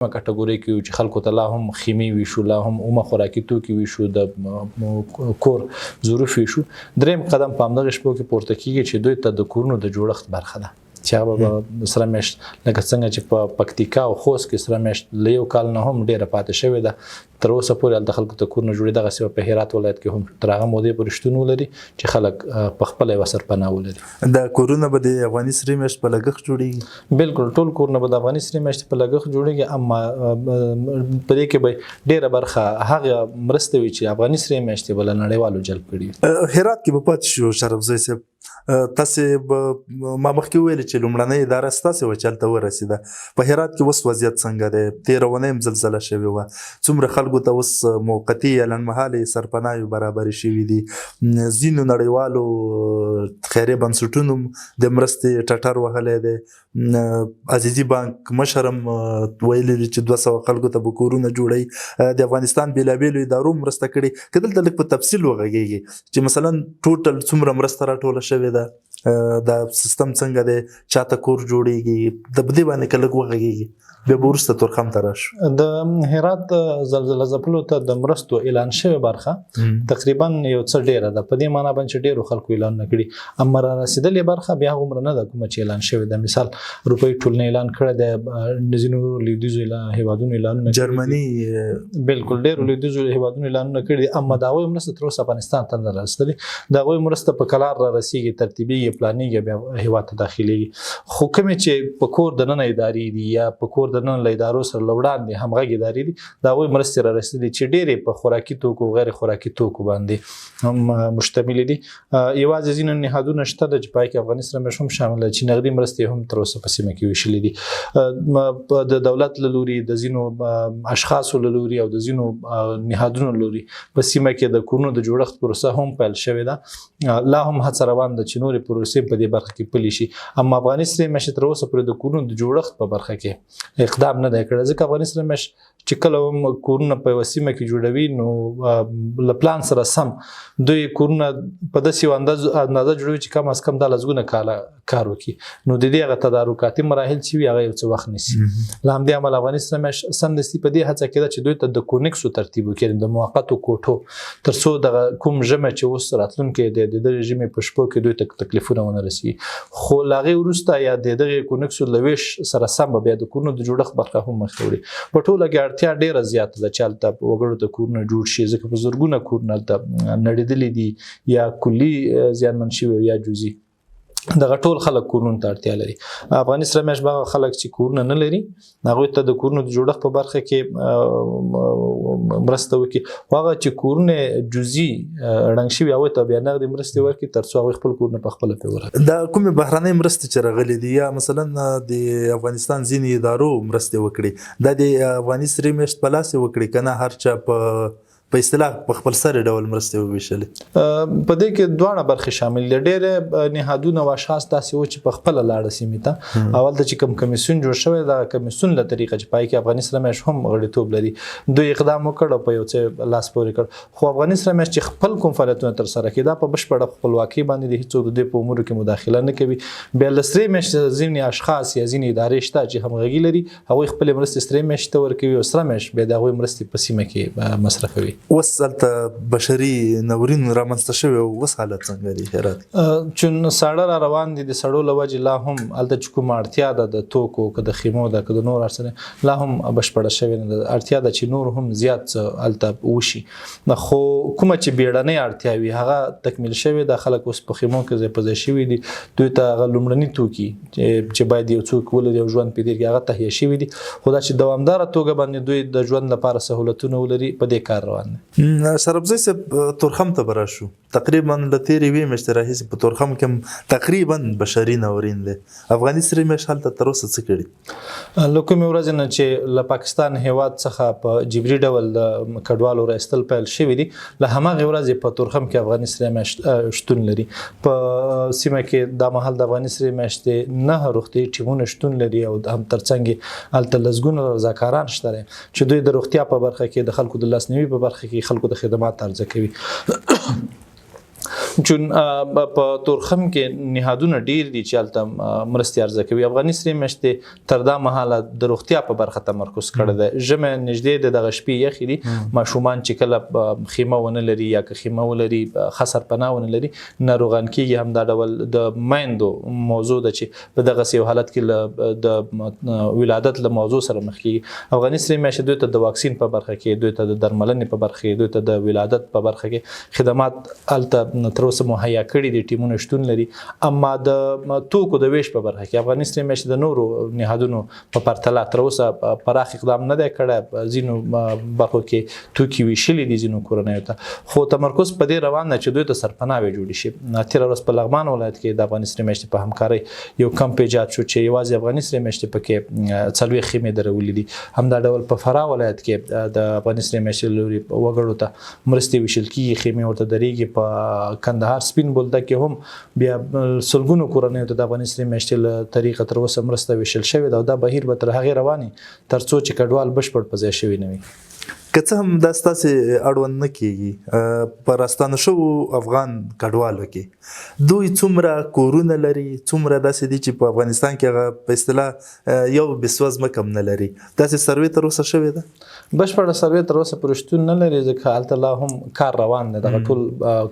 کټګوري کې چې خلکو ته لا هم خیمي ویشو، لا هم اومه خوراکي توکي ویشو، د کور ظروف ویشو. دریم قدم په همدغه شپو کې پورته کیږي چې دوی ته د کورونو د جوړښت برخه ده چې هغه سره میاشت لکه څنګه چې په پکتیکا او خوست کې سره میاشت له یو کال نه هم ډېره پاتې شوې ده. تر اوسه پورې هلته خلکو ته کورونه جوړېږي. دغسې په هرات ولایت کې هم تر هغه مودې پورې شتون ولري چې خلک په خپله یوه سرپناه ولري. دا کورونه به د افغاني سرې میاشت په لګښت جوړېږي؟ بالکل ټول کورونه به د افغاني سرې میاشتې په لګښت جوړېږي، اما په دې کې به ډېره برخه هغه مرستې وي چې افغاني سرې میاشتې به له نړیوالو جلب کړي. هرات کې به پاتې شو شرفزی صاحب، تاسې ما مخکې ویلې چې لومړنۍ اداره ستاسې وه چې هلته ورسېده. په هرات کې اوس وضعیت څنګه دی؟ 13 ونې هم زلزله شوې وه. څومره خلکو ته اوس موقتي یا لنډمهالې سرپناهې برابرې شوي دي؟ ځینو نړیوالو خیریه بنسټونو د مرستې ټټر وهلی دی. عزیزي بانک مشر هم ویلي دي چې 200 خلکو ته به کورونه جوړوي. د افغانستان بېلابېلو ادارو مرسته کړې. که دلته لږ په تفصیل وغږېږي چې مثلا ټوټل څومره مرسته راټوله شوې ده، دا سیستم څنګه دی، چاته کور جوړېږي، د دې باندې که لږ وغږېږي بیا به وروسته تورخم ته راشو. د هرات زلزله ځپلو ته د مرستو اعلان شوې برخه تقریبا یو څه ډېره ده، په دې معنا باندې چې ډېرو خلکو اعلانونه کړي، اما را رسېدلې برخه بیا هغومره نه ده کومه چې اعلان شوې ده. مثال روپۍ ټولنې اعلان کړی دی، د ځینو لویدیځو هېوادونو اعلانونه، جرمني بالکل ډېرو لویدیځو هېوادونو اعلانونه کړي دي، اما د هغوی مرسته تر اوسه افغانستان ته نه رسېدلې. د هغوی مرسته په کلار را رسېږي، ترتیبېږي، پلانېږي، بیا هېواد ته داخلېږي. خو کومې چې په کور دننه ادارې دي یا په کور دننه له ادارو سره له وړاندې همغږې ادارې دي، د هغوی مرستې را رسېدلي چې ډېرې په خوراکي توکو غیر خوراکي توکو باندې هم مشتملې دي. یوازې ځینې نهادونه شته ده چې په هغې کې افغاني سره میاشت هم شامل ده چې نغدي مرستې هم تر اوسه په سیمه کې ویشلې دي. د دولت له لوري، د ځینو اشخاصو له لوري او د ځینو نهادونو له لوري په سیمه کې د کورونو د جوړښت پروسه هم پیل شوې ده. لا هم هڅه روان ده چې نورې پروسې په دې برخه کې پلي شي، اما افغاني سرې میاشت تر اوسه پورې د کورونو د جوړښت په برخه کې اقدام نه دی کړی. ځکه افغاني سرې میاشت چې کله هم کورونه په یوه سیمه کې جوړوي نو له پلان سره سم دوی کورونه په داسې یو اندازه جوړوي چې کم از کم دا لسګونه کاله کار وکړي، نو د دې هغه تدارکاتي مراحل چې وي هغه یو څه وخت نیسي. له همدې امله افغاني سرې میاشت سمدستي په دې هڅه کې ده چې دوی ته د کونکسو ترتیب وکړي، د موقتو کوټو، تر څو دغه کوم ژمی چې اوس راتلونکی دی د دغې ژمي په شپو کې دوی ته تکلیفونه ونه رسېږي. خو له هغې وروسته یا د دغې کونکسو له ویش سره سم به بیا د کورونو د جوړښت برخه هم مخکې وړي. په ټوله کې اړتیا ډېره زیاته ده چې هلته وګړو ته کورونه جوړ شي، ځکه په زرګونه کورونه هلته نړېدلي دي یا کلي زیانمن شوي یا جزئي. دغه ټول خلک کورونو ته اړتیا لري. افغاني سره میاشت به هغه خلک چې کورونه نه لري هغوی ته د کورونو د جوړښت په برخه کې مرسته وکړي، خو هغه چې کورونه جزئي ړنګ شوي هغوی ته بیا نغدې مرستې ورکړي تر څو هغوی خپل کورونه په خپله پرې ورکړي. دا کومې بهرنۍ مرستې چې راغلي دي یا مثلا د افغانستان ځینې ادارو مرستې وکړي، دا د افغاني سرې میاشت په لاس یې وکړي که نه هر چا په اصطلاح په خپل سر ډول مرستې وویشلې؟ په دې کې دواړه برخې شامل دي. ډېرې نهادونه او اشخاص داسې وو چې په خپله لاړه سیمې ته. اول ته چې کوم کمیسیون جوړ شوی دغه کمیسیون له طریقه چې په هغې کې افغاني سره میاشت هم غړیتوب لري، دوی اقدام وکړ او په یو څه لاس پورې کړ. خو افغاني سره میاشت چې خپل کوم فعالیتونه ترسره کړي دا په بشپړه خپلواکۍ باندې د هېڅوک د دې په امورو کې مداخله نه کوي. بیا له سرې میاشت ځینې اشخاص یا ځینې ادارې شته چې همغږي لري، هغوی خپلې مرستې سرې میاشتې ته ورکوي او سره میاشت بیا د هغوی مرستې په سیمه کې مصرفوي. اوس هلته بشري ناورین رامنځته شوی، اوس حالت څنګه دی هرات؟ چون ساړه را روان دي، د سړو له وجې لا هم هلته چې کومه اړتیا ده د توکو که د خیمو ده که د نور هر څه لا هم بشپړه شوې نه ده. اړتیا ده چې نور هم زیات څه هلته وشي، خو کومه چې بیړنۍ اړتیا وي هغه تکمیل شوې ده. خلک اوس په خیمو کې ځای په ځای شوي دي، دوی ته هغه لومړني توکي چې باید یو څوک ولري او ژوند پرې تېر کړي هغه تهیه شوي دي، خو دا چې دوامداره توګه باندې دوی د ژوند لپاره سهولتونه ولري په دې کار روان دي. شرفزی صاحب تورخم ته به راشو. تقریبا له تېرې یوې میاشتې راهیسې په تورخم کې هم تقریبا بشري ناورین دی. افغاني سرې میاشت هلته تر اوسه څه کړي؟ له کومې ورځې نه چې له پاکستان هېواد څخه په جبري ډول د کډوالو راایستل پیل شوي دي، له هماغې ورځې په تورخم کې افغاني سرې میاشت شتون لري. په سیمه کې دا مهال د افغاني سرې میاشتې 9 روغتیایي ټیمونه شتون لري او هم ترڅنګ یې هلته لسګونه رضاکاران شته دي چې دوی د روغتیا په برخه کې د خلکو د لاسنیوي په برخه کې خلکو د خدمات عرضه کوي. چون په تورخم کې نهادونه ډیر دي چې هلته مرستې عرضه کوي. افغاني سرې میاشتې تر دا مهاله د روغتیا په برخه تمرکز کړی دی. ژمی نږدې د دغه شپې یخې دي، ماشومان چې کله خیمه ونه لري یا که خیمه ولري ښه سرپناه ونه لري ناروغان کېږي. هم دا ډول د میندو موضوع ده چې په دغسې یو حالت کې د ولادت له موضوع سره مخ کېږي. افغاني سرې میاشتې دوی ته د واکسین په برخه کې، دوی ته د درملنې په برخه کې، دوی ته د ولادت په برخه کې خدمات هلته تر اوسه مهیا کړي دي، ټیمونه شتون لري. اما د توکو د ویش په برخه کې افغاني سرې میاشتې د نورو نهادونو په پرتله تر اوسه پراخ اقدام نه دی کړی. ځینو برخو کې توکي ویشلي دي ځینو کورنیو ته، خو تمرکز په دې روان دی چې دوی ته سرپناوې جوړې شي. تېره ورځ په لغمان ولایت کې د افغاني سرې میاشتې په همکارۍ یو کمپ ایجاد شو چې یوازې افغاني سرې میاشتې پکې 4 خیمې درولې دي. همدا ډول په فراه ولایت کې د افغاني سرې میاشتې لوري وګړو ته مرستې ویشل کېږي، خیمې ورته درېږي. په کندهار سپین بولدک کې هم بیا سلګونو کورنیو ته د افغاني سرې میاشتې له طریقه تر اوسه مرسته ویشل شوې ده او دا بهیر به تر هغې رواني تر څو چې کډوال بشپړ په ځای شوي نه وي. که څه هم دا ستاسې اړوند نه کېږي، په راستانه شوو افغان کډوالو کې دوی څومره کورونه لري، څومره داسې دي چې په افغانستان کې هغه په اصطلاح یو بېسوزمه کم نه لري؟ داسې سروې تر اوسه شوې ده؟ بشپړه سروې تر اوسه پورې شتون نه لري، ځکه هلته لا هم کار روان دی. دغه ټول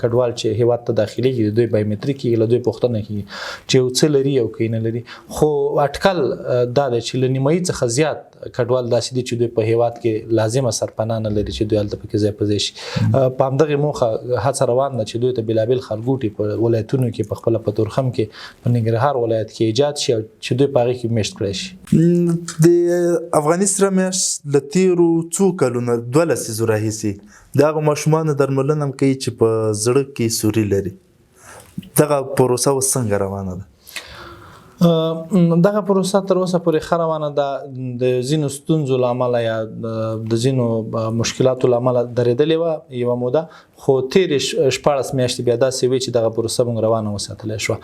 کډوال چې هېواد ته داخلېږي دوی بایومتریک کېږي، له دوی پوښتنه کېږي چې یو څه لري او که یې نه لري. خو اټکل دا دی چې له نیمایي څخه زیات کډوال داسې دي چې دوی په هېواد کې لازمه سرپناه نه لري چې دوی هلته پکې ځای په ځای شي. په همدغې موخه هڅه روان ده چې دوی ته بېلابېل ښارګوټي په ولایتونو کې، په خپله په تورخم کې، په ننګرهار ولایت کې ایجاد شي او چې دوی په هغې کې میشت کړی شي. د افغاني سره میاشت له تېرو څو کلونو 2 لسیزو راهیسې د هغو ماشومانو درملنه هم کوي چې په زړه کې سوري لري. دغه پروسه اوس څنګه روانه ده؟ دغه پروسه تر اوسه پورې ښه روانه ده. د ځینو ستونزو له امله یا د ځینو مشکلاتو له امله درېدلې وه یوه موده، خو تېرې 14 میاشتې بیا داسې وي چې دغه پروسه موږ روانه وساتلی شوه.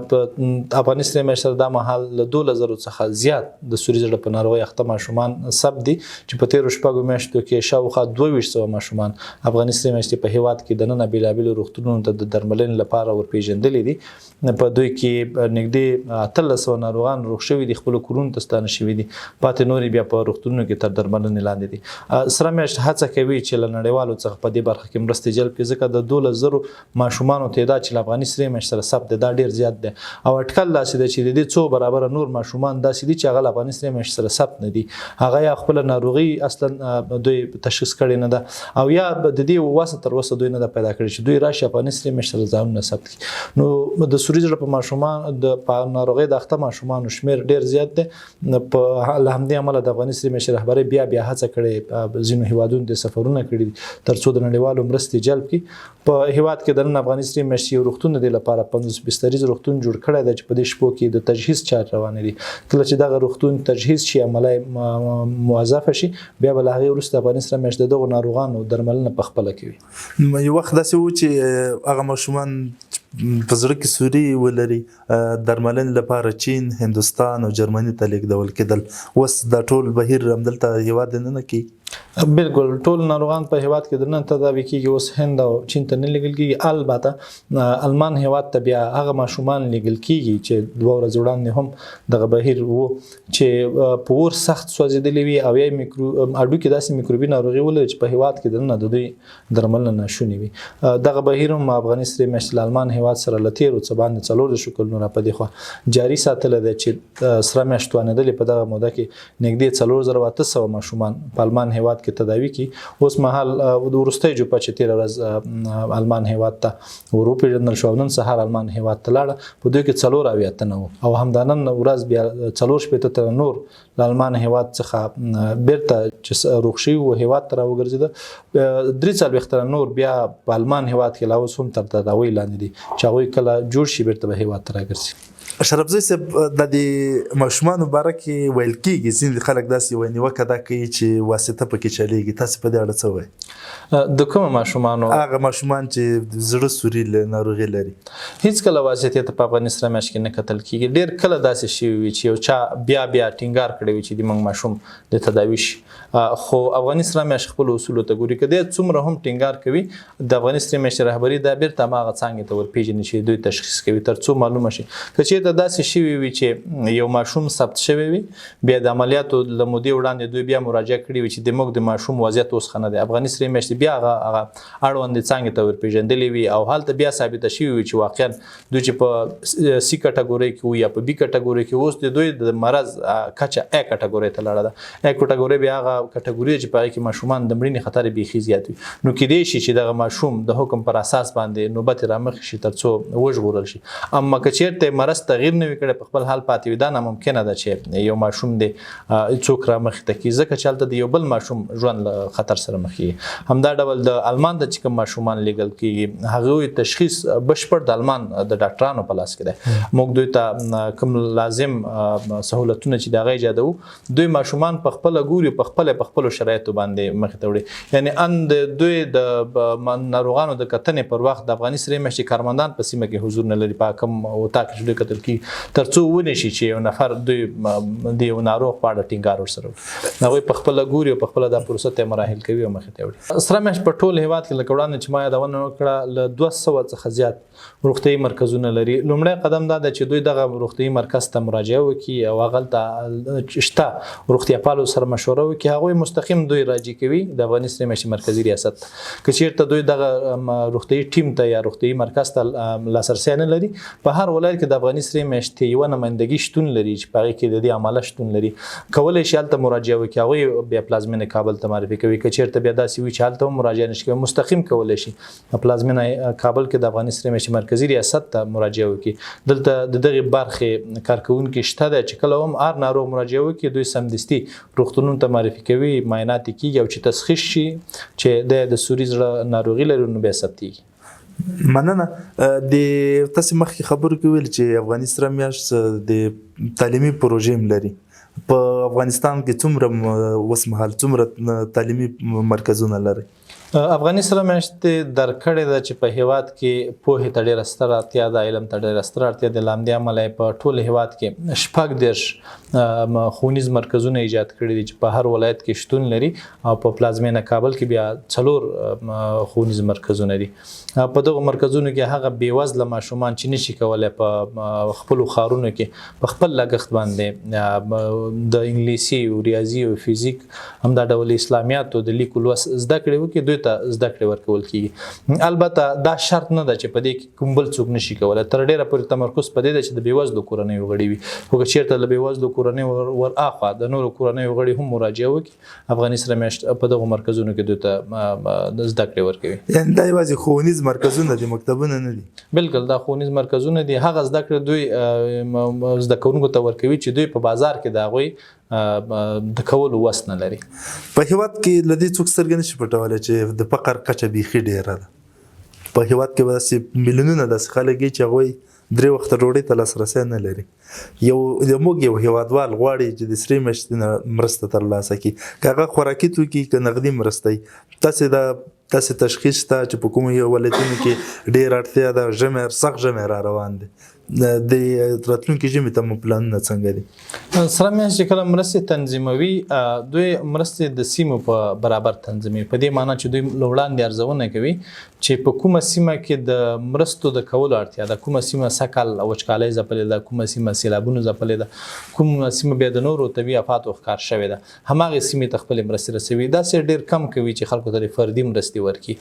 په افغاني سرې میاشت سره دا مهال له 12,000 څخه زیات د سوري زړه په ناروغۍ اخته ماشومان ثبت دي چې په تېرو 4 میاشتو کې شاوخوا 2200 ماشومان افغاني سرې میاشتې په هېواد کې دننه بېلابېلو روغتونونو ته د درملنې لپاره ورپېژندلي دي. په دوی کې نږدې 1300 ناروغان روغ شوي دي، خپلو کورونو ته ستانه شوي دي، پاتې نورې بیا په روغتونونو کې تر درملنې لاندې دي. سره میاشت هڅه کوي چې له نړیوالو څخه په دې برخه کې مرستې جلب کړي، ځکه د 12,000 ماشومانو تعداد چې له افغاني سرې میاشت سره ثبت دی دا ډېر زیات دی او اټکل داسې دی چې د دې څو برابره نور ماشومان داسې دي چې هغه له افغاني سرې میاشت سره ثبت نه دي، هغه یا خپله ناروغي اصلا دوی تشخیص کړې نه ده او یا د دې وسه تر اوسه دوی نه ده پیدا کړې چې دوی راشي افغاني سرې میاشت سره ځانونه ثبت کړي. نو د سوري زړه په ماشومان په ناروغۍ د اخته ماشومانو شمیر ډېر زیات دی. په له همدې امله د افغاني سرې میاشتې رهبرۍ بیا هڅه کړې، ځینو هېوادونو ته سفرونه کړي دي تر څو د نړیوالو مرستې جلب کړي. په هېواد کې دننه افغاني سرې میاشتې یو روغتون د دې لپاره 50 بستریز روغتون جوړ کړی دی چې په دې شپو کې د تجهیز چارې روانې دي. کله چې دغه روغتون تجهیز شي، عملی موظفه شي، بیا به له هغې وروسته افغاني سرې میاشت د دغو ناروغانو درملنه په خپله کوي. یو وخت داسې و چې هغه ماشومان په زړه کې سوري ولري درملنې لپاره چین، هندوستان او جرمني ته لیږدول کېدل. اوس دا ټول بهیر همدلته هېواد دننه کېږي؟ بالکل ټول ناروغان په هېواد کې دننه تداوي کېږي. اوس هند او چین ته نه لیږل کېږي. البته المان هېواد ته بیا هغه ماشومان لیږل کېږي چې 2 ورځې وړاندې هم دغه بهیر و چې په اور سخت سوځېدلي وي او یا هډوکي داسې میکروبي ناروغي ولري چې په هېواد کې دننه د دوی درملنه ناشونې وي. دغه بهیر هم افغاني سرې میاشتې له المان هېواد سره له تېرو څه باندې 14 کلونو را په دې خوا جاري ساتلی دی چې سره میاشت توانېدلې په دغه موده کې نږدې 4800 ماشومان په المان هېواد کې تداوي کی. اوس مهال د وروستۍ جوپه چې تېره ورځ المان هېواد ته ور وپېژندل شو او نن سهار المان هېواد ته لاړه، په دوی کې 4 تنه وو او همدا نن ورځ بیا 4 تنه نور له المان هېواد څخه بیرته چې روغ شوي وو هېواد ته راوګرځېده. 43 تنه نور بیا په المان هېواد کې لا اوس هم تر تداوۍ لاندې دي چې هغوی کله جوړ شي بیرته به هېواد ته راګرځي. شرفزی صاحب د دې ماشومانو باره کې ویل کېږي ځینې خلک داسې وایي نیوکه دا کوي چې واسطه پکې چلیږي تاسې په دې اړه څه وایي د کومه ماشومانو هغه ماشومان چې زړه سوري ناروغي لري هیڅ کله واسطې ته په افغانستان میاشت کې نه کتل کېږي ډېر کله داسې شوي وي چې یو چا بیا ټینګار کړی وي چې د موږ ماشوم د تداوي شي خو افغانستان میاشت خپل اصولو ته ګوري که دی څومره هم ټینګار کوي د افغانستان میاشت رهبري دا بیرته هماغه څانګې ته ورپېژني چې دوی تشخیص کوي تر څو معلومه شي که چېرته داسې شوي وي چې یو ماشوم ثبت شوی وي بیا د عملیاتو له مودې وړاندې دوی بیا مراجعه کړې وي چې د موږ د ماشوم وضعیت اوس ښه نه دی افغانستان میاشت بیا هغه اړوندې څانګې ته ورپېژندلې وي او هلته بیا ثابته شوي وي چې واقعا دوی چې په سی کټګورۍ کې وي یا په بي کټګورۍ کې اوس د دوی د مرض کچه ا کټګورۍ ته لاړه ده ا کټګورۍ بیا هغه کټګورۍ چې په هغې کې ماشومان د مړینې خطر بیخي زیات وي نو کیدای شي چې دغه ماشوم د حکم پر اساس باندې نوبت رامخ شي تر څو وژغورل شي اما که چېرته مرض تغییر نه وي کړی په خپل حال پاتې وي دا ناممکنه ده چې یو ماشوم دی څوک رامخې ته کړي ځکه چې هلته د یو بل ماشوم ژوند له خطر سره مخ کېږي همدا ډول د المان د چې کوم ماشومان لیږل کېږي هغوی تشخیص بشپړ د المان د ډاکټرانو په لاس کې دی موږ دوی ته کوم لازم سهولتونه چې د هغه ایجادوو دوی ماشومان په خپله ګوري په خپلو شرایطو باندې مخې ته وړي یعنې ان دوی د ناروغانو د کتنې پر وخت د افغانستان میاشتې کارمندان په سیمه کې حضور نه لري په کوم اتاق کې دوی کتل کېږي تر څو ونشي چې یو نفر دوی د یو ناروغ په اړه ټینګار ورسره وکړي هغوی په خپله ګوري او په خپله دا پروسه ته مراحل کوي او مخې ته وړي سره میاشت په ټول هېواد کې لکه وړاندې چې ما یادونه وکړه له 200 څخه زیات روغتیايي مرکزونه لري لومړی قدم دا ده چې دوی دغه روغتیايي مرکز ته مراجعه وکړي او هغلته شته روغتیاپالو سره مشوره وکړي هغوی مستقیم دوی راجع کوي د افغانستان میاشتې مرکزي ریاست که چېرته دوی دغه روغتیايي ټیم ته یا روغتیايي مرکز ته لاسرسی نه لري په هر ولایت کې د افغانستان میاشتې یوه نمایندګي شتون لري چې په هغې کې د دې عمله شتون لري کولی شي هلته مراجعه وکړي هغوی بیا پلازمینه کابل ته معرفي کوي که چېرته بیا داسې وي چې هلته هم مراجعه نشي کوي مستقیم کولی شي پلازمینه کابل کې د افغانستان میاشتې مرکزي ریاست ته مراجعه وکړي دلته د دغې برخې کارکوونکي شته دی چې کله هم هر ناروغ مراجعه وکړي دوی سمدستي روغتونونو ته معرفي کوي معاینات یې کېږي او چې تشخیص شي چې د سوري زړه ناروغي لري نو بیا ثبتېږي مننه د تاسې مخکې خبرو کې ویل چې افغانستان میاشت د تعلیمي پروژې هم لري په افغانستان کې څومره اوسمهال څومره تعلیمي مرکزونه لري افغانستان میاشت درکړې ده چې په هیواد کې پوهې ته ډېره ستره اړتیا ده علم ته ډېره ستره اړتیا ده له همدې امله په ټول هیواد کې 36 ښوونیز مرکزونه ایجاد کړي دي چې په هر ولایت کې شتون لري او په پلازمینه کابل کې بیا 4 ښوونیز مرکزونه دي په دغو مرکزونو کې هغه بېوزله ماشومان چې نشي کولی په خپلو ښارونو کې په خپل لګښت باندې د انګلیسي او ریاضي او فزیک همدا ډول اسلامیاتو د لیکو لوست زده کړې وکړي دوی ته زده کړې ورکول کېږي البته دا شرط نه ده چې په دې کې کوم بل څوک نشي کولی تر ډېره پورې تمرکز په دې ده چې د بېوزلو کورنیو غړي وي خو که چېرته له بېوزلو کورنیو ور اخوا د نورو کورنیو غړي هم مراجعه وکړي افغانستان میاشت په دغو مرکزونو کې دوی ته زده کړې ورکوي یعنې دا یوازې ښوونیز مرکزونه دي مکتبونه نه دي بلکل دا ښوونیز مرکزونه دي هغه زده کړې دوی زده کوونکو ته ورکوي چې دوی په بازار کې د هغوی د کولو وس نه لري په هیواد کې له دې څوک سترګې نشي پټولی چې د فقر کچه بیخي ډېره ده په هیواد کې به داسې میلیونونه داسې خلک وي چې هغوی 3 وخته ډوډۍ ته لاسرسی نه لري موږ یو هیوادوال غواړي چې د سرې میاشتې نه مرسته ترلاسه کړي که هغه خوراکي توکي که نغدي مرسته وي تاسې تشخیص شته چې په کومو ولایتونو کې ډېره اړتیا ده ژمی سخت ژمی را روان دی د راتلونکي ژمي ته مو پلانونه څنګه دي سره میاشت چې کله مرستې تنظیموي دوی مرستې د سیمو په برابر تنظیموي په دې معنی چې دوی له وړاندې ارزونه کوي چې په کومه سیمه کې د مرستو د کولو اړتیا ده کومه سیمه سږکال وچکالۍ ځپلې ده کومه سیمه سیلابونو ځپلې ده کومه سیمه بیا د نورو طبیعي افاتو ښکار شوې ده هماغې سیمې ته خپلې مرستې رسوي داسې ډېر کم کوي چې خلکو ته فردي مرستې ورکړي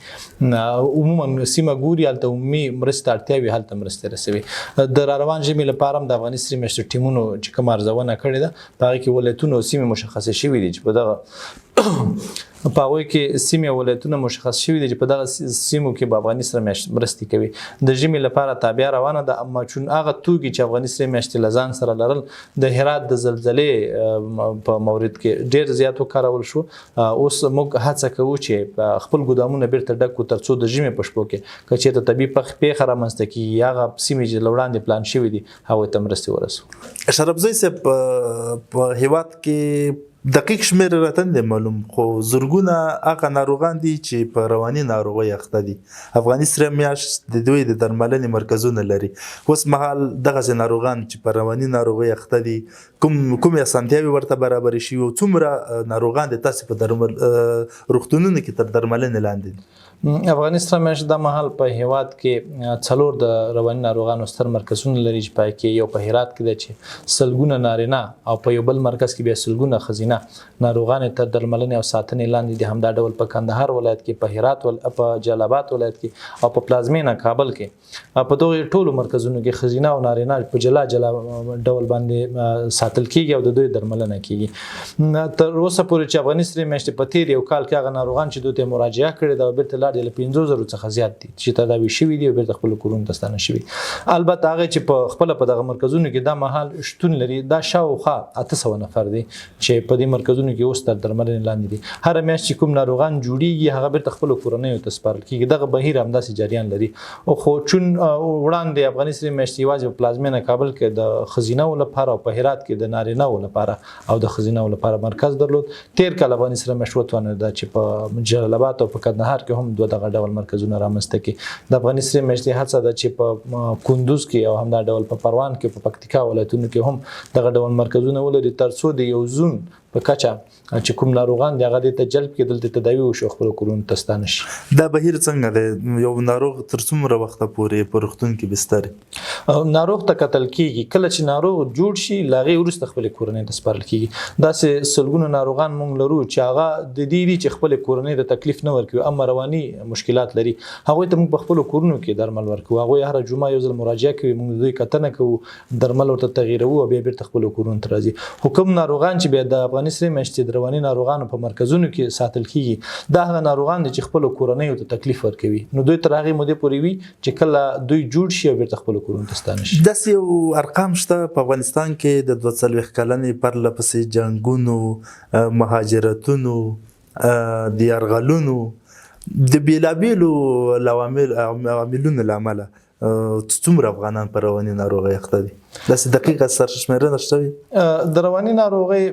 عموما سیمه ګوري هلته عمومي مرستې اړتیا وي هلته مرستې رسوي د راروان ژمي لپاره هم د افغانستان میاشتې ټیمونو چې کومه ارزونه کړې ده په هغې کې ولایتونه او سیمې مشخصې شوي دي چې په دغه په هغوی کې سیمې او ولایتونه مشخص شوي دي چې په دغه سیمو کې به افغاني سره مرستې کوي. د ژمي لپاره تابعه روانه ده، اما چون هغه توکي چې افغاني سره مرستې له ځان سره لرل د هرات د زلزلې په مورد کې ډېر زیات وکارول شو. اوس موږ هڅه کوو چې خپل ګودامونه بیرته ډک کړو تر څو د ژمي په شپو کې که چېرته طبیعي پیښه رامنځته کېږي هغه سیمې چې له وړاندې پلان شوي دي هغوی ته مرستې ورسوو. شرابزی صاحب په هیواد کې دقیق شمیر راتن دی معلوم، خو زرګونه هغه ناروغان دي چې په رواني ناروغۍ اخته دي. افغاني سره میاشت د دوی د درملنې مرکزونه لري. اوس مهال دغه ناروغان چې په رواني ناروغۍ اخته دي کوم اسانتیاوې ورته برابر شي او څومره ناروغان د تاسو په روغتونونو کې تر درملنې لاندې دي؟ افغاني سره میاشت د مهال په هیواد کې 4 د رواني ناروغانو ستر مرکزونه لري چې پای کې یو په هرات کې ده چې سلګونه نارینه او په یو بل مرکز کې بیا سلګونه ښځینه ناروغان تر درملنې او ساتنې لاندې دي. همدا ډول په کندهار ولایت کې، په هرات په جلال آباد ولایت کې او په پلازمینه کابل کې په دغه ټولو مرکزونو کې ښځینه او نارینه په جلا ډول باندې ساتل کیږي او د دوی درملنه کیږي. تر اوسه پورې چې افغاني سره میاشت په تیر یو کال کې هغه ناروغان چې دوی ته مراجعه کړې ده بیرته له 5,000 څخه زیات دي چې تداوي شوي دي او بیرته خپل کورونو ته ستانه شوي. البته هغه چې په خپل په دغه مرکزونو کې دا مهال شتون لري دا شاوخوا 800 نفر دي چې په دې مرکزونو کې اوس تر درملنې لاندې دي. هر میاشت چې کوم ناروغان جوړیږي هغه بیرته خپل کورنیو ته سپارل کیږي. دغه بهیر همداسې جریان لري. او خو چون وړاندې افغاني سره میاشت یوازې په پلازمینه کابل کې د ښځینه‌و لپاره او په هرات کې د نارینه‌و لپاره او د ښځینه‌و لپاره مرکز درلود. تیر کال افغاني سره میاشت وتوانېده چې په جلال آباد او په کندهار کې هم دغه ډول مرکزونه رامنځته کړي. د افغاني سره میاشتې هڅه ده چې په کندوز کې او همدا ډول په پروان کې په پکتیکا ولایتونو کې هم دغه ډول مرکزونه ولري تر څو د یو زون په کچه چې کوم ناروغان د هغه ته جلب کېدل د تداوي وشو خپل کورونو ته ستانه شي. دا بهیر څنګه دی؟ یو ناروغ تر څومره وخته پورې په روغتون کې بستر ناروغ ته کتل کیږي؟ کله چې ناروغ جوړ شي لاغي وروسته خپل کورنۍ ته سپارل کیږي. داسې سلګونه ناروغان مونږ لرو چې هغه د دې چې خپل کورنۍ ته تکلیف نه ورکوي اما رواني مشکلات لري هغه ته موږ په خپل کورونو کې درمل ورکوو. هغه هر جمعه یو ځل مراجعه کوي، موږ دوی کتنه کوو، درمل ورته تغییروو او بیا بیرته خپل کورونو ته راځي. حکم ناروغان چې بیا د افغاني سره میاشتې رواني ناروغانو په مرکزونو کې ساتل کیږي دا هغه ناروغان دي چې خپل کورنۍ ته تکلیف ورکوي نو دوی تر هغه مودې پورې وي چې کله دوی جوړ شي او بیرته خپل کورونو ته ستانه شي. داسې یو ارقام شته په افغانستان کې د 42 کلنې پرله پسې جنګونو، مهاجرتونو، د یرغلونو د بیلابیلو عواملونو له امله څومره افغانان په رواني ناروغۍ اخته دي؟ داسې دقیقه سرشمېرنه شته وي؟ د رواني ناروغۍ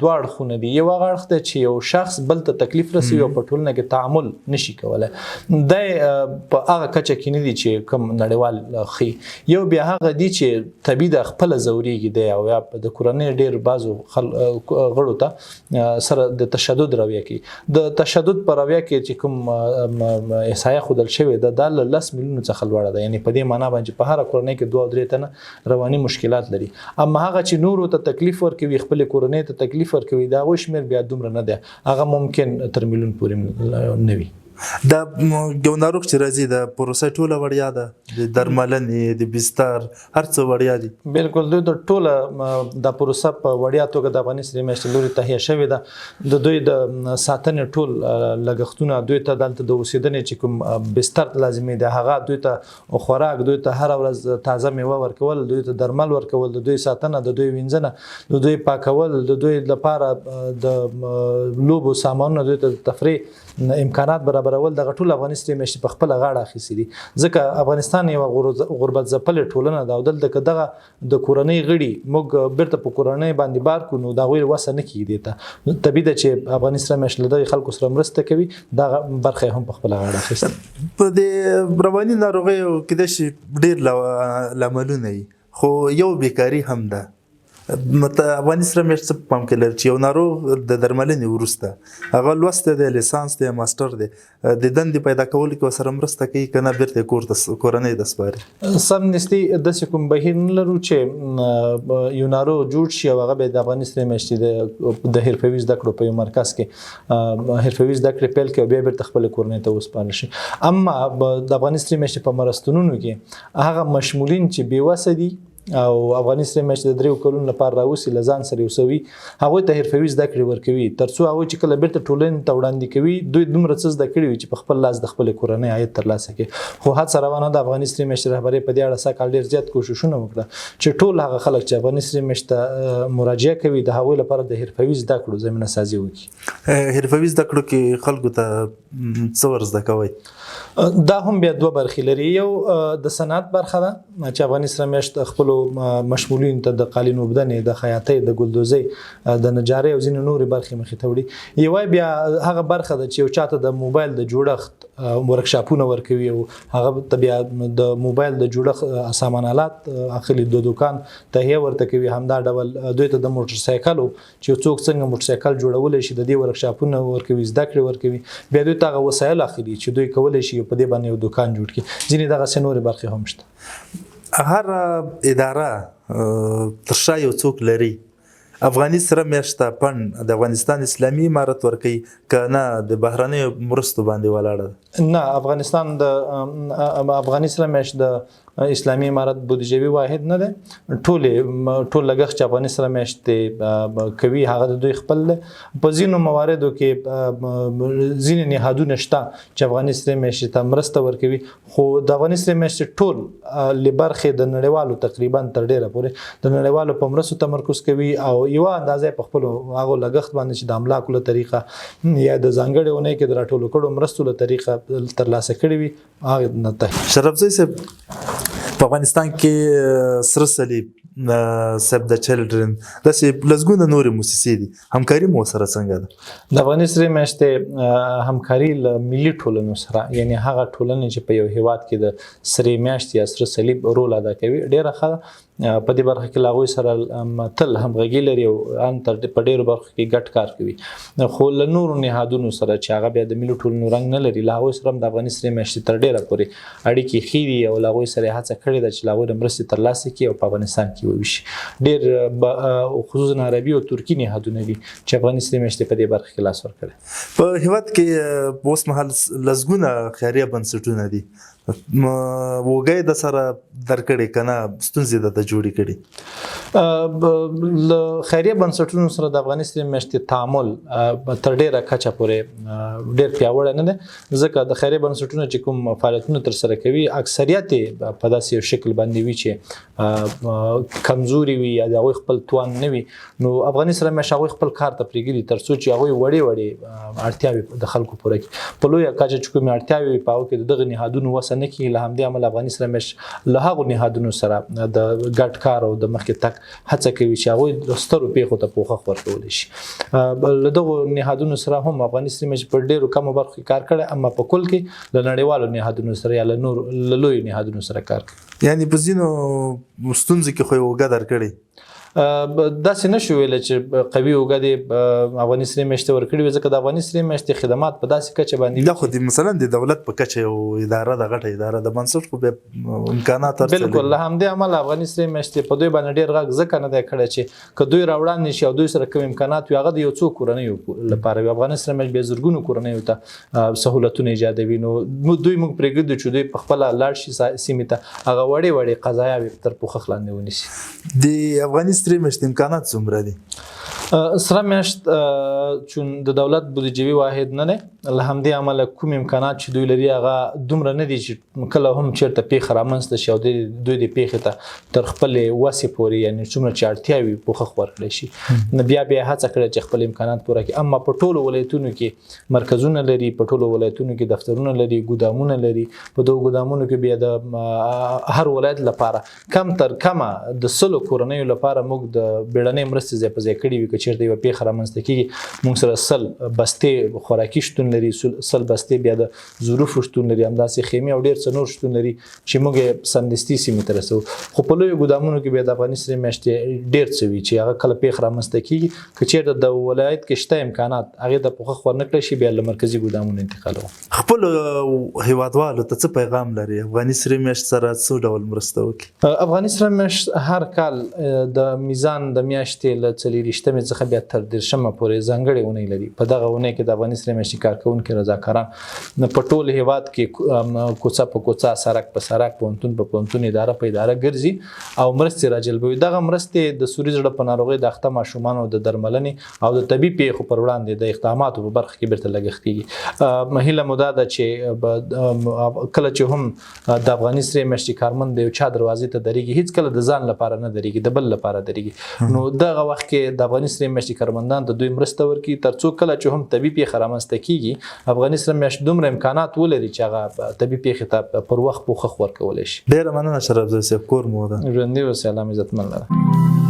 دوه اړخونه دي. یو هغه اړخ دی چې یو شخص بل ته تکلیف رسوي او په ټولنه کې تعامل نشي کولی. دی په هغه کچه کې نه دي چې کوم نړیوال ښي. یو بیا هغه دي چې طبیعي د خپله ځورېږي دی او یا د کورنۍ ډېر بعضو غړو ته سره د تشدد رویه کوي. د تشدد په رویه کې چې کوم احصایه ښودل شوې ده دا له 10 میلیونو څخه لوړه ده. یعنې په دې معنا باندې په هره کورنۍ کې 2 او 3 تنه رواني مشکلات لري. اما هغه چې نورو ته تکلیف ورکوي خپل کورنۍ ته تکلیف ورکوي دا غو شمیر بیا دومره نه دی. هغه ممکن تر میلیون پورې نه وي. دا یو ناروغ چې راځي د پروسه ټوله وړیا ده، د درملنې د بستر هر څه وړیا دي؟ بالکل دوی د ټوله د پروسه په وړیا توګه د افغاني سره میاشتې لوري تهیه شوې ده. د دوی د ساتنې ټول لګښتونه دوی ته دلته د اوسېدنې چې کوم بستر لازمي دی هغه دوی ته خوراک، دوی ته هر ورځ تازه میوه ورکول، دوی ته درمل ورکول، د دوی ساتنه، د دوی وینځنه، د دوی پاکول، د دوی لپاره د لوبو سامانونه، دوی ته تفریح امکانات برابرول دغه ټول افغاني سره میاشتې په خپل غاړه اخیستي دي. ځکه افغانستان یو غربت ځپلې ټولنه ده او دلته که دغه د کورنۍ غړي موږ بیرته په کورنۍ باندې بار کړو نو د هغوی وسه نه کېږي. دې ته طبیعي ده چې افغاني سره میاشت له دغې خلکو سره مرسته کوي، دغه برخه هم په خپله غاړه اخیستي. په دې رواني ناروغیو کېدای شي ډېر لاملونه وي خو یو بیکاري هم ده. افغاني سره میاشت څه په پام کې لري چې یو ناروغ د درملنې وروسته هغه لوستی دی، لیسانس دی، ماسټر دی، د دندې پیدا کولو کې ورسره مرسته کوي که نه بیرته کورنۍ ته سپاري؟ سمدستي داسې کوم بهیر نه لرو چې یو ناروغ جوړ شي او هغه بیا د افغاني سره میاشتې د حرفوي زده کړو په یو مرکز کې حرفوي زده کړې پیل کړي او بیا بیرته خپلې کورنۍ ته وسپارل شي. اما د افغاني سره میاشتې په مرستونونو کې هغه مشمولین چې بېوسه دي او افغاني سره میاشت د 3 کلونو لپاره راوسی لزان سره وسوي هغه ته حرفوي زده کړې ورکوي ترڅو هغه چې کله بیرته ټولنې ته وړاندې کوي دوی دومره څه زده کړي وي چې په خپل لاس د خپل کورنۍ عاید ترلاسه کړي خو هڅه روانه ده افغاني سره میاشت رهبري په دې اړه سکه ډیر زیات کوششونه وکړه چې ټول هغه خلک چې افغاني سره میاشت مراجعه کوي د هغوی لپاره د حرفوي زده کړو زمينه سازي وکړي حرفوي زده کړو کې خلکو ته څه ور زده کوي دا هم بیا دوه برخې لري یو د صنعت برخه ده چې افغاني سره میاشت خپل مشمولین ته د قالین وبدنې د خیاطۍ د ګلدوزي د نجارۍ او ځینې نورې برخې مخې ته وړي یو بیا هغه برخه ده چې یو چاته د موبایل د جوړښت ورکشاپونه ورکوي او هغه ته بیا د موبایل د جوړښت سامان آلات اخلي د دکان ته ورته کوي همدا ډول دوی ته د موټر سایکل چې څوک څنګه موټر سایکل جوړول شي د دې ورکشاپونه ورکوي زده کړې ورکوي بیا دوی ته وسایل اخلي چې دوی کولای شي په دې باندې یو دکان جوړ کړي ځینې دغه سنوري برخې هم شته هر اداره تر شا یو څوک لري افغاني سره میاشت پند د افغانستان اسلامي امارت ورکوي که نه د بهرنیو مرستو باندې ولاړه نه افغانستان د افغاني سره میاشت د اسلامي امارت بودیجوي واحد نه ده ټول لګښت چې افغاني سره میاشت کوي هغه د دوی خپل په ځینو مواردو کې ځینې نهادونه شته چې افغاني سره میاشت ته مرسته ورکوي خو د افغاني سره میاشت ټول لبرخې د نړیوالو تقریبا تر ډیره پورې د نړیوالو په مرستو تمرکز کوي او یو اندازې په خپل هغه لګښت باندې چې د املاکو له طریقه یا د ځانګړې ونې کې د راټولو کړو مرستو له طریقه ترلاسه کړي وي هغه نه ته شرفزی صاحب په افغانستان کې سره صلیب سیف د چلډرن داسې لزګونه نورې موسسې دي همکاري مو سره څنګه ده د افغاني سره میاشت همکاري له ملي ټولنو سره یعنی هغه ټولنې چې په یو هیواد کې د سره میاشت یا سره صلیب رول ادا کوي ډیره ښه په دې برخه کې لاغوي سره تل همغږي لري او ان تر په ډیرو برخو کې ګډ کار کوي خو له نورو نهادونو سره چې هغه بیا د ملي ټولنو رنګ نه لري لاغوي سره د افغاني سره میاشت تر ډیره پورې اړیکې خېری او لاغوي سره هڅه کړې ده چې لاغوي د مرستې ترلاسه کړي او په افغانستان کې وویشي ډیر خصوصا عربي او ترکی نهادونه دي چې افغاني سره میاشت په دې برخه کې لاس ورکړي په هیواد کې اوس مهال لزګونه خیریه بنسټونه دي وګړي د سره درکړي کنه ستونزې د جوړې کړي ل خیریه بنسټونو سره د افغاني سره میاشت تعامل تر ډیره کچه پورې ډیر پیاوړی نه ده ځکه د خیریه بنسټونو چې کوم فعالیتونه تر سره کوي اکثریت په داسې شکل باندې وي چې کمزوري وي یا د خپل توان نه وي نو افغاني سره میاشت هغه خپل کار ته پریږدي تر څو چې هغه وړي اړتیاوي د خلکو پوره کړي په لوی کچه چې کوم اړتیاوي په او کې دغه نهادونو نه کی له همدې عمل افغاني سره مش له هغو نهادونو سره د ګډ کار او د مخکې تک هڅه کوي چې هغه د سترو پیښو ته پوښښ ورکول شي له دغو نهادونو سره هم افغاني سره مش په ډیرو کم برخو کې کار کړي اما په کل کې د نړیوالو نهادونو سره یا له نور لوی نهادونو سره کار کوي یعنی په ځینو ستونزې کې خو یو ګډر کړي داسې نشو ویل چې قوي وګړي افغاني سره میاشت ورکړي ځکه د افغاني سره میاشت خدمات په داسې کچه باندې دا خو د مثلا د دولت په کچه یو اداره د غټه اداره د بنسټ خو به امکانات تر بالکل له همدې عمل افغاني سره میاشت په دوی باندې ډیر غږ ځکه نه دی کړی چې که دوی راوړان نشي او دوی سره کوم امکانات وي هغه د یو څو کورنۍ لپاره افغاني سره میاشت به زرګونو کورنۍ ته سہولتونه ایجادوي نو دوی موږ پرېږدو چې دوی په خپل لاړ شي سیمې ته هغه وړي وړي قضایا تر پوښښ لاندې ونیسي د افغاني سره میاشت امکانات څومره دي سره میاشت چون د دولت بودیجوي واحد نه نه له همدې عمله کوم امکانات چې دوی لري هغه دومره نه دي چې کله هم چیرته پیښه رامنځته شي او دوی د پیښې ته تر خپل وسې پورې یعنی څومره چې اړتیا وي پوښښ ورکړی شي نو بیا هڅه کړې چې خپل امکانات پوره کړي اما په ټولو ولایتونو کې مرکزونه لري په ټولو ولایتونو کې دفترونه لري ګودامونه لري په دوه ګودامونو کې بیا د هر ولایت لپاره کم تر کمه د سلو کورنیو لپاره موږ د بیړنۍ مرستې ځای په ځای کړي وي که چیرته یوه پیښه رامنځته کېږي موږ سره سل بستې خوراکي شتون لري سل بستې بیا د ظروفو شتون لري همداسې خیمې او ډېر څه نور شتون لري چې موږ یې سمدستي سیمې ته رسوو خو په لویو ګودامونو کې بیا د افغاني سرې میاشتې ډېر څه وي چې هغه کله پیښه رامنځته کېږي که چیرته د ولایت کې شته امکانات هغې ته پوښښ ورنه کړی شي بیا له مرکزي ګودامونو انتقالوو خپلو هیوادوالو ته څه پیغام لري افغاني سرې میاشت سره څه ډول مرسته وکړي افغاني سرې میاشت هر کال د میزان د میاشتې له 24 9 څخه بیا تر 13 پورې ځانګړې اونۍ لري. په دغه اونۍ کې د افغاني سرې میاشتې کارکوونکي رضاکاران په ټول هیواد کې کوڅه په کوڅه، سړک په سړک، پوهنتون په پوهنتون، اداره په اداره ګرځي او مرستې راجلبوي. دغه مرستې د سوري زړه په ناروغۍ د اخته ماشومانو د درملنې او د طبي پیښو پر وړاندې د اقداماتو په برخه کې بیرته لګښت کیږي. هیله مو دا ده چې کله چې هم د افغاني سرې میاشتې کارمند د یو چا دروازې ته درېږي، هیڅ کله د ځان لپاره نه درېږي، د بل لپاره درېږي. نو دغه وخت کې د افغاني سرې میاشتې کارمندان ته دوی مرسته ورکړي ترڅو کله چې هم طبي پیښه رامنځته کیږي، افغاني سرې میاشت دومره امکانات ولري چې هغه طبي پیښې ته پر وخت پوښښ ورکولی شي. ډېره مننه شرف زی صاحب، کور مو ده. ژوندي اوسئ، الله مو عزتمن لره.